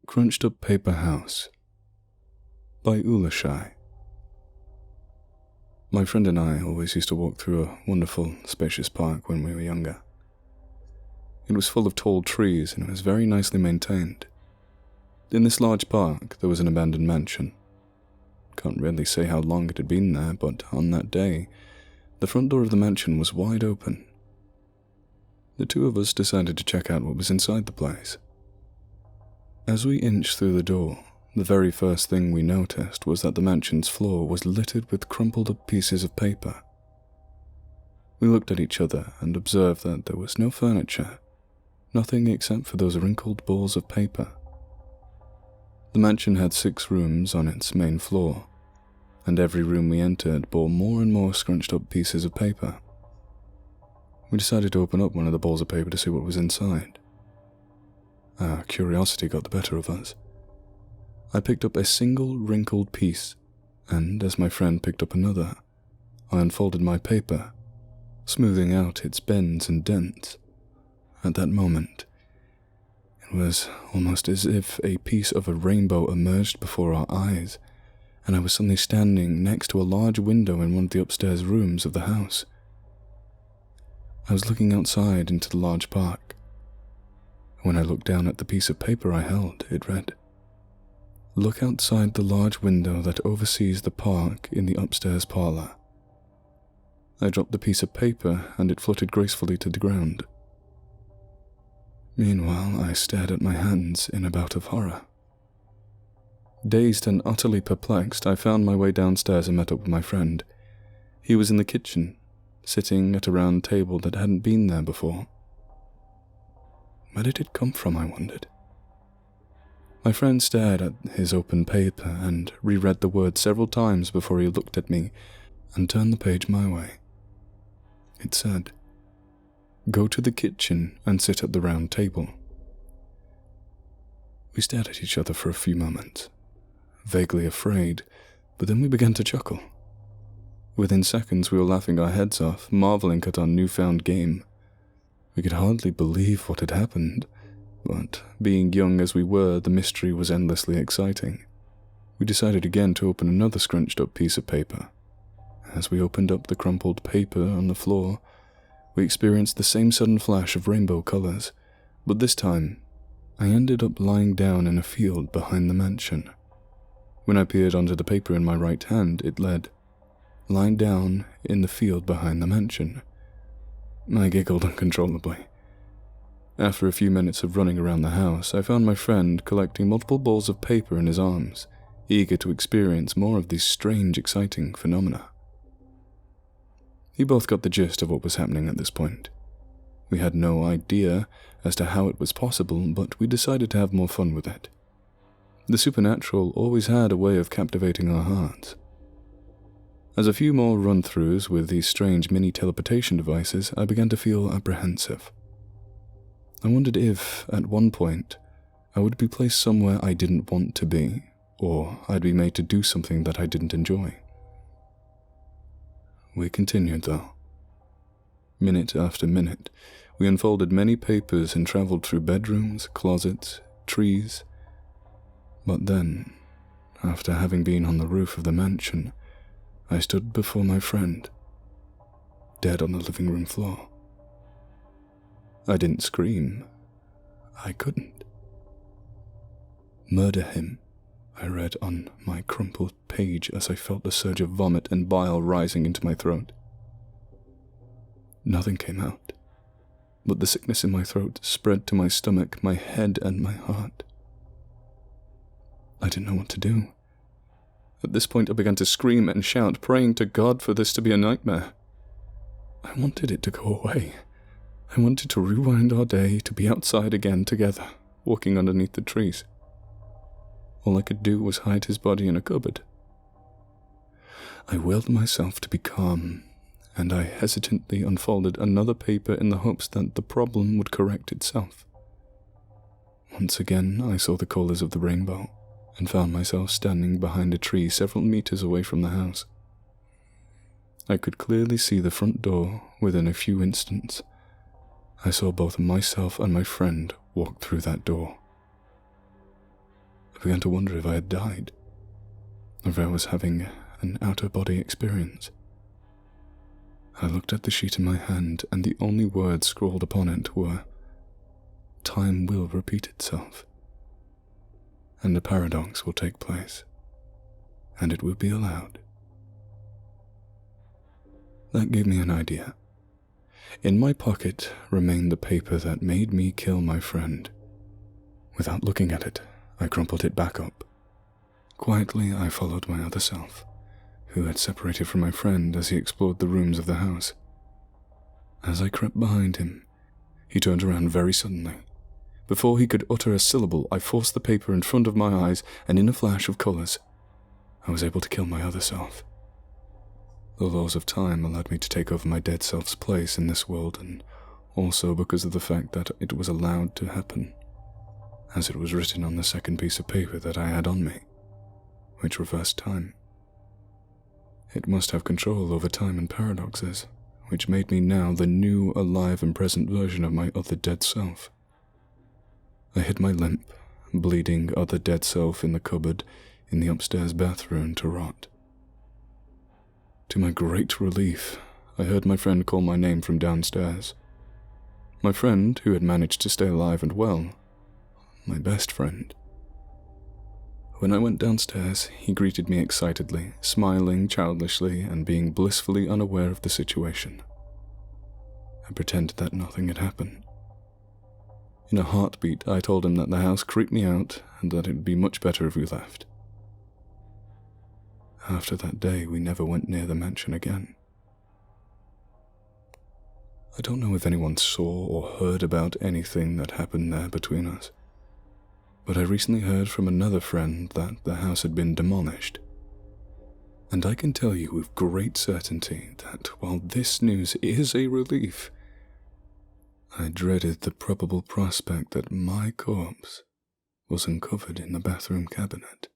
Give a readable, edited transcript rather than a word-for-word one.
Crunched Up Paper House by Ullahshy. My friend and I always used to walk through a wonderful, spacious park when we were younger. It was full of tall trees and it was very nicely maintained. In this large park, there was an abandoned mansion. Can't really say how long it had been there, but on that day, the front door of the mansion was wide open. The two of us decided to check out what was inside the place. As we inched through the door, the very first thing we noticed was that the mansion's floor was littered with crumpled up pieces of paper. We looked at each other and observed that there was no furniture, nothing except for those wrinkled balls of paper. The mansion had 6 rooms on its main floor, and every room we entered bore more and more scrunched up pieces of paper. We decided to open up one of the balls of paper to see what was inside. Our curiosity got the better of us. I picked up a single wrinkled piece, and as my friend picked up another, I unfolded my paper, smoothing out its bends and dents. At that moment, it was almost as if a piece of a rainbow emerged before our eyes, and I was suddenly standing next to a large window in one of the upstairs rooms of the house. I was looking outside into the large park. When I looked down at the piece of paper I held, it read, "Look outside the large window that oversees the park in the upstairs parlor." I dropped the piece of paper and it fluttered gracefully to the ground. Meanwhile, I stared at my hands in a bout of horror. Dazed and utterly perplexed, I found my way downstairs and met up with my friend. He was in the kitchen, sitting at a round table that hadn't been there before. Where did it come from, I wondered. My friend stared at his open paper and reread the words several times before he looked at me and turned the page my way. It said, "Go to the kitchen and sit at the round table." We stared at each other for a few moments, vaguely afraid, but then we began to chuckle. Within seconds we were laughing our heads off, marveling at our newfound game. We could hardly believe what had happened, but being young as we were, the mystery was endlessly exciting. We decided again to open another scrunched up piece of paper. As we opened up the crumpled paper on the floor, we experienced the same sudden flash of rainbow colors, but this time, I ended up lying down in a field behind the mansion. When I peered onto the paper in my right hand, it read, "Lying down in the field behind the mansion." I giggled uncontrollably. After a few minutes of running around the house, I found my friend collecting multiple balls of paper in his arms, eager to experience more of these strange, exciting phenomena. We both got the gist of what was happening at this point. We had no idea as to how it was possible, but we decided to have more fun with it. The supernatural always had a way of captivating our hearts. As a few more run-throughs with these strange mini-teleportation devices, I began to feel apprehensive. I wondered if, at one point, I would be placed somewhere I didn't want to be, or I'd be made to do something that I didn't enjoy. We continued, though. Minute after minute, we unfolded many papers and traveled through bedrooms, closets, trees. But then, after having been on the roof of the mansion, I stood before my friend, dead on the living room floor. I didn't scream. I couldn't. "Murder him," I read on my crumpled page as I felt a surge of vomit and bile rising into my throat. Nothing came out, but the sickness in my throat spread to my stomach, my head, and my heart. I didn't know what to do. At this point I began to scream and shout, praying to God for this to be a nightmare. I wanted it to go away. I wanted to rewind our day, to be outside again together, walking underneath the trees. All I could do was hide his body in a cupboard. I willed myself to be calm, and I hesitantly unfolded another paper in the hopes that the problem would correct itself. Once again I saw the colors of the rainbow, and found myself standing behind a tree several meters away from the house. I could clearly see the front door within a few instants. I saw both myself and my friend walk through that door. began to wonder if I had died, or if I was having an out-of-body experience. I looked at the sheet in my hand, and the only words scrawled upon it were, "Time will repeat itself, and a paradox will take place, and it will be allowed." That gave me an idea. In my pocket remained the paper that made me kill my friend. Without looking at it, I crumpled it back up. Quietly, I followed my other self, who had separated from my friend as he explored the rooms of the house. As I crept behind him, he turned around very suddenly. Before he could utter a syllable, I forced the paper in front of my eyes, and in a flash of colours, I was able to kill my other self. The laws of time allowed me to take over my dead self's place in this world, and also because of the fact that it was allowed to happen, as it was written on the second piece of paper that I had on me, which reversed time. It must have control over time and paradoxes, which made me now the new, alive and present version of my other dead self. I hid my limp, bleeding other dead self in the cupboard in the upstairs bathroom to rot. To my great relief, I heard my friend call my name from downstairs. My friend, who had managed to stay alive and well. My best friend. When I went downstairs, he greeted me excitedly, smiling childishly and being blissfully unaware of the situation. I pretended that nothing had happened. In a heartbeat, I told him that the house creeped me out and that it would be much better if we left. After that day, we never went near the mansion again. I don't know if anyone saw or heard about anything that happened there between us, but I recently heard from another friend that the house had been demolished. And I can tell you with great certainty that while this news is a relief, I dreaded the probable prospect that my corpse was uncovered in the bathroom cabinet.